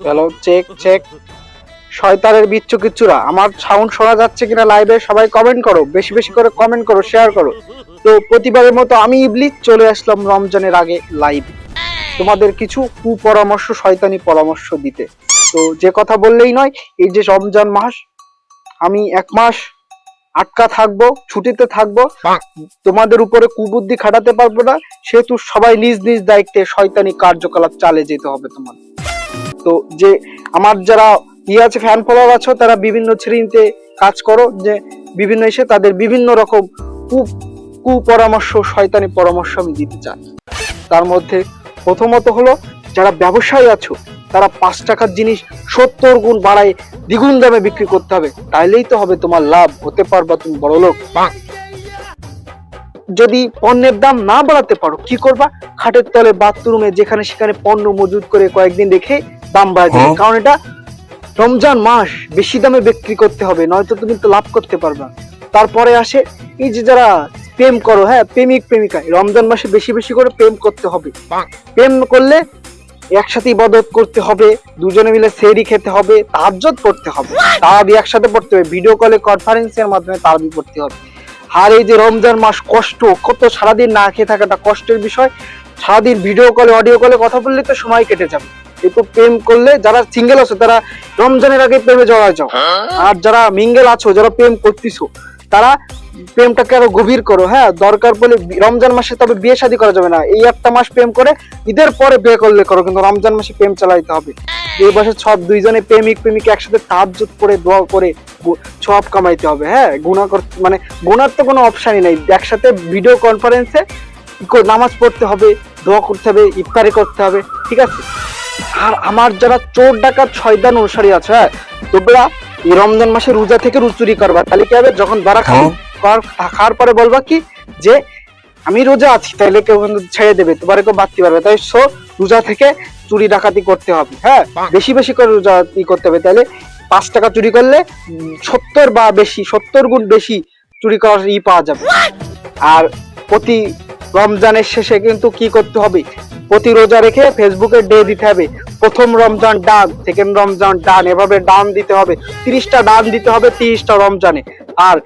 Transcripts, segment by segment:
Hello, check check. শয়তানের বিচ্ছু কিচ্ছুরা, আমার sound শোনা যাচ্ছে কিনা লাইভে সবাই কমেন্ট করো, বেশি বেশি করে কমেন্ট করো, শেয়ার করো। তো প্রতিবারের মতো আমি ইবলিস চলে আসলাম রমজানের আগে লাইভ, তোমাদের কিছু কুপরামর্শ, শয়তানি পরামর্শ দিতে। তো যে কথা বললেই নয়, এই যে রমজান মাস, আমি 1 মাস আটকা থাকবো, ছুটিতে থাকবো, তোমাদের উপরে কুবুদ্ধি খাটাতে পারবো না, সেহেতু সবাই নিজ নিজ দায়িত্বে শয়তানি কার্যকলাপ চালিয়ে যেতে হবে তোমাদের। তো যে আমার যারা আছে, ফ্যান ফলোয়ার আছো, তারা বিভিন্ন শ্রেণীতে কাজ করো, যে বিভিন্ন এসে তাদের বিভিন্ন রকম কুপরামর্শ, শয়তানি পরামর্শ আমি দিতে চাই। তার মধ্যে প্রথমত হলো, যারা ব্যবসায়ী আছো তারা 5 টাকার জিনিস 70 গুণ বাড়ায় দ্বিগুণ দামে বিক্রি করতে হবে, তাইলেই তো হবে তোমার লাভ, হতে পারবা তুমি বড়লোক। যদি পণ্যের দাম না বাড়াতে পারো, কি করবা? খাটের তলে, বাথরুমে, যেখানে সেখানে পণ্য মজুদ করে কয়েকদিন রেখে দাম বাড়াতে হবে, কারণ এটা রমজান মাস, বেশি দামে বিক্রি করতে হবে, নয়তো তুমি তো লাভ করতে পারবে না। তারপরে আসে এই যে যারা প্রেম করো, হ্যাঁ, প্রেমিক প্রেমিকা, রমজান মাসে বেশি বেশি করে প্রেম করতে হবে। প্রেম করলে একসাথে ইবাদত করতে হবে, দুজনে মিলে সেহরি খেতে হবে, তাহাজ্জুদ পড়তে হবে, তারাবি একসাথে পড়তে হবে, ভিডিও কলে কনফারেন্সের মাধ্যমে তারাবি পড়তে হবে। আর এই যে রমজান মাস, কষ্ট কত, সারাদিন না খেয়ে থাকাটা কষ্টের বিষয়, সারাদিন ভিডিও কলে, অডিও কলে কথা বললে তো সময় কেটে যাবে। কিন্তু প্রেম করলে, যারা সিঙ্গেল আছো তারা রমজানের আগে প্রেমে জড়া যাও, আর যারা মিঙ্গেল আছো, যারা প্রেম করতেছো, তারা প্রেমটাকে আরো গভীর করো। হ্যাঁ, দরকার পড়লে রমজান মাসে তবে বিয়ে শাদী করা যাবে না, এই 1টা মাস প্রেম করে ঈদের পরে বিয়ে করলে করো, কিন্তু রমজান মাসে প্রেম চালাইতে হবে। এই বছর সব দুইজনে প্রেমিক প্রেমিকা একসাথে তাহাজ্জুদ করে দোয়া করে সওয়াব কামাইতে হবে। হ্যাঁ, গুনাহ করতে, মানে গুনার তো কোনো অপশনই নাই, একসাথে ভিডিও কনফারেন্সে নামাজ পড়তে হবে, দোয়া করতে হবে, ইফতারি করতে হবে, ঠিক আছে? আর আমার যারা চোর ডাকাত শয়তান অনুসারী আছে, হ্যাঁ, তোমরা এই রমজান মাসে রোজা থেকে চুরি করবা, তাহলে কি হবে? যখন ধরা খাওয়ার পরে বলবা কি যে আমি রোজা আছি, তাইলে কেউ কিন্তু ছেড়ে দেবে, তোমার কেউ বাঁচতে পারবে, তাই রোজা থেকে চুরি ডাকাতি করতে হবে। হ্যাঁ, বেশি বেশি করে রোজা করতে হবে, তাহলে 5 টাকা চুরি করলে 70 বা বেশি, 70 গুণ বেশি চুরি করার পাওয়া যাবে। আর প্রতি রমজানের শেষে কিন্তু কি করতে হবে? প্রতি রোজা রেখে ফেসবুকে ডে দিতে হবে, প্রথম রমজান ডান, সেকেন্ড রমজান ডান, এভাবে ডান দিতে হবে, 30টা ডান দিতে হবে 30টা রমজানে। আর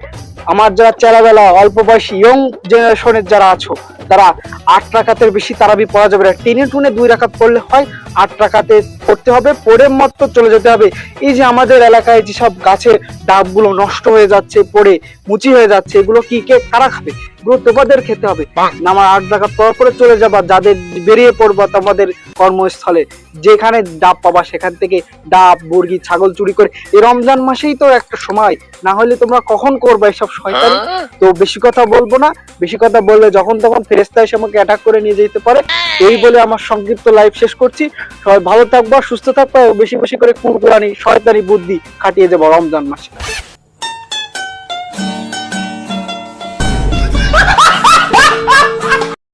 আমার যারা চেলাবেলা, অল্প বয়সী, ইয়ং জেনারেশনের যারা আছো, তারা 8 রাকাতের বেশি তারাবি পড়া যাবে না, টেনে টুনে 2 রাকাত পড়লে হয়, 8 রাকাতে পড়তে হবে, পড়ে মত চলে যেতে হবে। এই যে আমাদের এলাকায় যেসব গাছের ডাবগুলো নষ্ট হয়ে যাচ্ছে, পড়ে মুচি হয়ে যাচ্ছে, এগুলো কি কারা খাবে? এগুলো তোমাদের খেতে হবে। নামাজ 8 রাকাত পড়ার পরে চলে যাবা, যাদের বেরিয়ে পড়বা তোমাদের কর্মস্থলে, যেখানে ডাব পাবা সেখান থেকে ডাব, মুরগি, ছাগল চুরি করে। এই রমজান মাসেই তো একটা সময়, না হলে তোমরা কখন করবা এসব শয়তানি? তো বেশি কথা বলবো না, বেশি কথা বললে যখন তখন ফেরেশতা এসে আমাকে অ্যাটাক করে নিয়ে যেতে পারে। এই বলে আমার সংক্ষিপ্ত লাইভ শেষ করছি। সবাই ভালো থাকবা, সুস্থ থাকবা, বেশি বেশি করে কুরআনি শয়তানি বুদ্ধি খাটিয়ে যাবো রমজান মাসে।